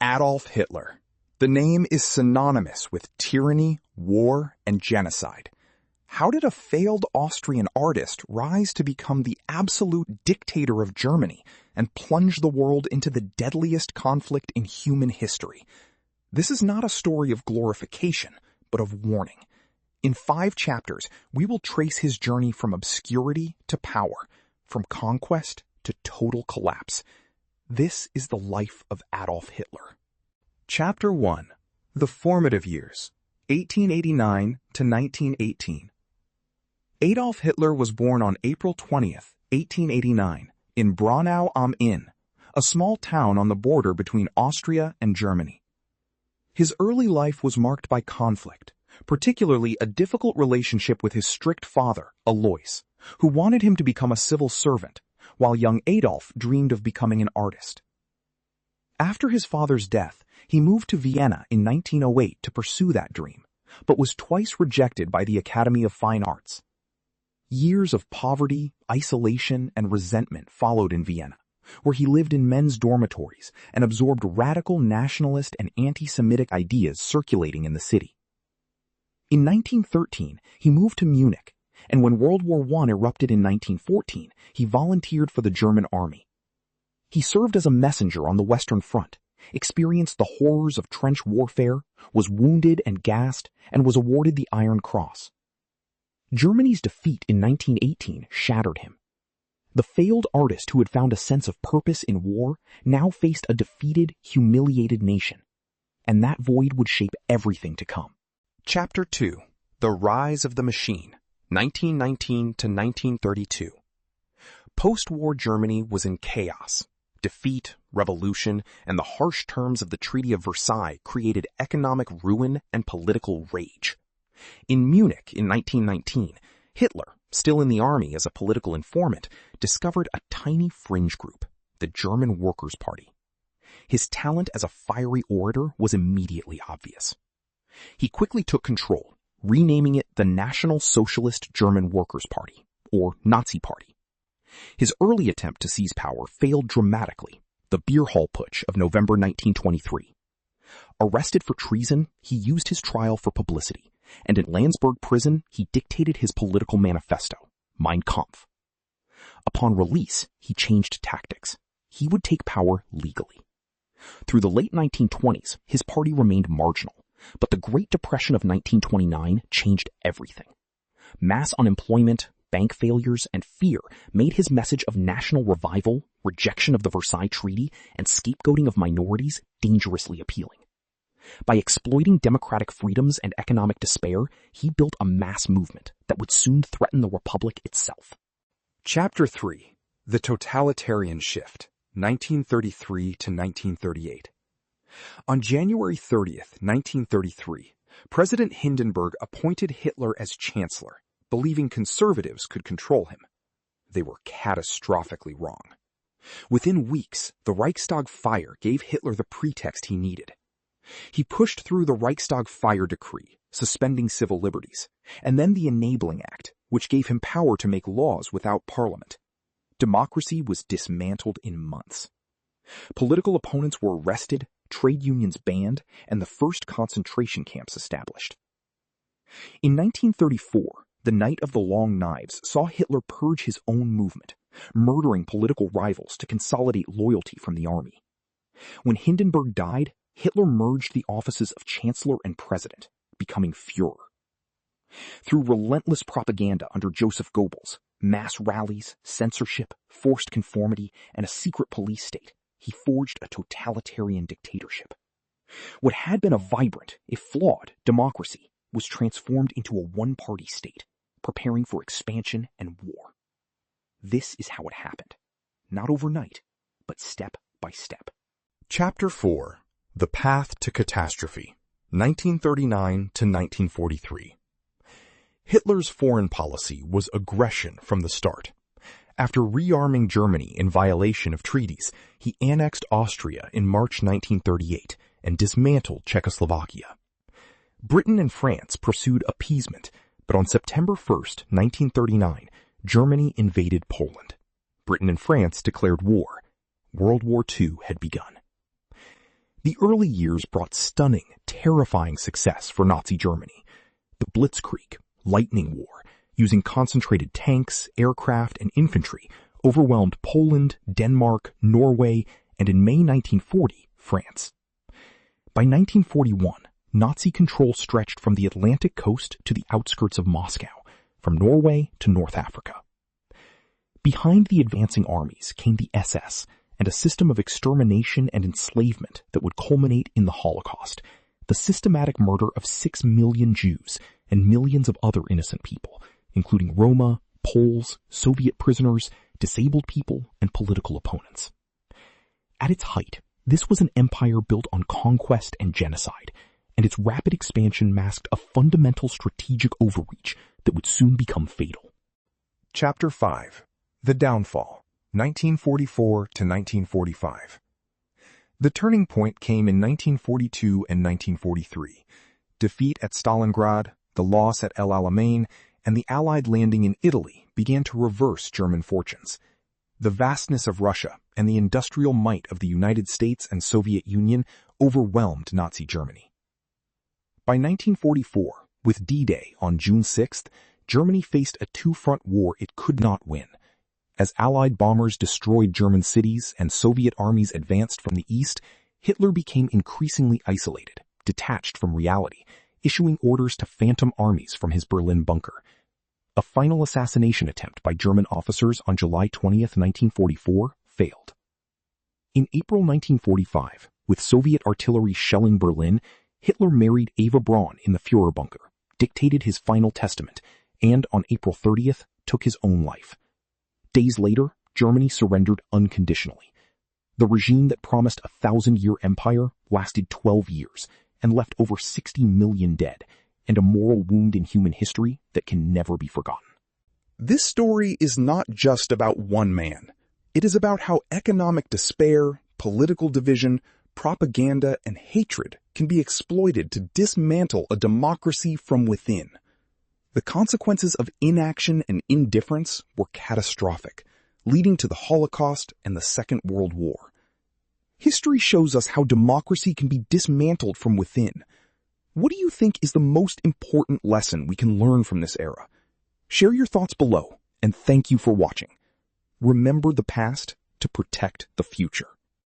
Adolf Hitler. The name is synonymous with tyranny, war, and genocide. How did a failed Austrian artist rise to become the absolute dictator of Germany and plunge the world into the deadliest conflict in human history? This is not a story of glorification, but of warning. In 5 chapters, we will trace his journey from obscurity to power, from conquest to total collapse. This is the life of Adolf Hitler. Chapter 1. The Formative Years, 1889 to 1918. Adolf Hitler was born on April 20th, 1889, in Braunau am Inn, a small town on the border between Austria and Germany. His early life was marked by conflict, particularly a difficult relationship with his strict father, Alois, who wanted him to become a civil servant, while young Adolf dreamed of becoming an artist. After his father's death, he moved to Vienna in 1908 to pursue that dream, but was twice rejected by the Academy of Fine Arts. Years of poverty, isolation, and resentment followed in Vienna, where he lived in men's dormitories and absorbed radical nationalist and anti-Semitic ideas circulating in the city. In 1913, he moved to Munich, and when World War I erupted in 1914, he volunteered for the German army. He served as a messenger on the Western Front, experienced the horrors of trench warfare, was wounded and gassed, and was awarded the Iron Cross. Germany's defeat in 1918 shattered him. The failed artist who had found a sense of purpose in war now faced a defeated, humiliated nation, and that void would shape everything to come. Chapter 2. The Rise of the Machine, 1919 to 1932. Post-war Germany was in chaos. Defeat, revolution, and the harsh terms of the Treaty of Versailles created economic ruin and political rage. In Munich in 1919, Hitler, still in the army as a political informant, discovered a tiny fringe group, the German Workers' Party. His talent as a fiery orator was immediately obvious. He quickly took control, renaming it the National Socialist German Workers' Party, or Nazi Party. His early attempt to seize power failed dramatically, the Beer Hall Putsch of November 1923. Arrested for treason, he used his trial for publicity, and in Landsberg prison, he dictated his political manifesto, Mein Kampf. Upon release, he changed tactics. He would take power legally. Through the late 1920s, his party remained marginal, but the Great Depression of 1929 changed everything. Mass unemployment, bank failures, and fear made his message of national revival, rejection of the Versailles Treaty, and scapegoating of minorities dangerously appealing. By exploiting democratic freedoms and economic despair, he built a mass movement that would soon threaten the Republic itself. Chapter 3. The Totalitarian Shift, 1933 to 1938. On January 30th, 1933, President Hindenburg appointed Hitler as chancellor, believing conservatives could control him. They were catastrophically wrong. Within weeks, the Reichstag fire gave Hitler the pretext he needed. He pushed through the Reichstag fire decree, suspending civil liberties, and then the Enabling Act, which gave him power to make laws without parliament. Democracy was dismantled in months. Political opponents were arrested, trade unions banned, and the first concentration camps established. In 1934, the Night of the Long Knives saw Hitler purge his own movement, murdering political rivals to consolidate loyalty from the army. When Hindenburg died, Hitler merged the offices of Chancellor and President, becoming Führer. Through relentless propaganda under Joseph Goebbels, mass rallies, censorship, forced conformity, and a secret police state, he forged a totalitarian dictatorship. What had been a vibrant, if flawed, democracy was transformed into a one-party state, preparing for expansion and war. This is how it happened. Not overnight, but step by step. Chapter 4. The Path to Catastrophe, 1939 to 1943. Hitler's foreign policy was aggression from the start. After rearming Germany in violation of treaties, he annexed Austria in March 1938 and dismantled Czechoslovakia. Britain and France pursued appeasement, but on September 1st, 1939, Germany invaded Poland. Britain and France declared war. World War II had begun. The early years brought stunning, terrifying success for Nazi Germany. The Blitzkrieg, lightning war, using concentrated tanks, aircraft, and infantry, overwhelmed Poland, Denmark, Norway, and in May 1940, France. By 1941, Nazi control stretched from the Atlantic coast to the outskirts of Moscow, from Norway to North Africa. Behind the advancing armies came the SS, and a system of extermination and enslavement that would culminate in the Holocaust, the systematic murder of 6 million Jews and millions of other innocent people, including Roma, Poles, Soviet prisoners, disabled people, and political opponents. At its height, this was an empire built on conquest and genocide, and its rapid expansion masked a fundamental strategic overreach that would soon become fatal. Chapter 5. The Downfall, 1944 to 1945. The turning point came in 1942 and 1943. Defeat at Stalingrad, the loss at El Alamein, and the Allied landing in Italy began to reverse German fortunes. The vastness of Russia and the industrial might of the United States and Soviet Union overwhelmed Nazi Germany. By 1944, with D-Day on June 6th, Germany faced a two-front war it could not win. As Allied bombers destroyed German cities and Soviet armies advanced from the east, Hitler became increasingly isolated, detached from reality, issuing orders to phantom armies from his Berlin bunker. A final assassination attempt by German officers on July 20th, 1944, failed. In April 1945, with Soviet artillery shelling Berlin, Hitler married Eva Braun in the Führer bunker, dictated his final testament, and on April 30th, took his own life. Days later, Germany surrendered unconditionally. The regime that promised a 1,000-year empire lasted 12 years and left over 60 million dead, and a moral wound in human history that can never be forgotten. This story is not just about one man. It is about how economic despair, political division, propaganda, and hatred can be exploited to dismantle a democracy from within. The consequences of inaction and indifference were catastrophic, leading to the Holocaust and the Second World War. History shows us how democracy can be dismantled from within. What do you think is the most important lesson we can learn from this era? Share your thoughts below, and thank you for watching. Remember the past to protect the future.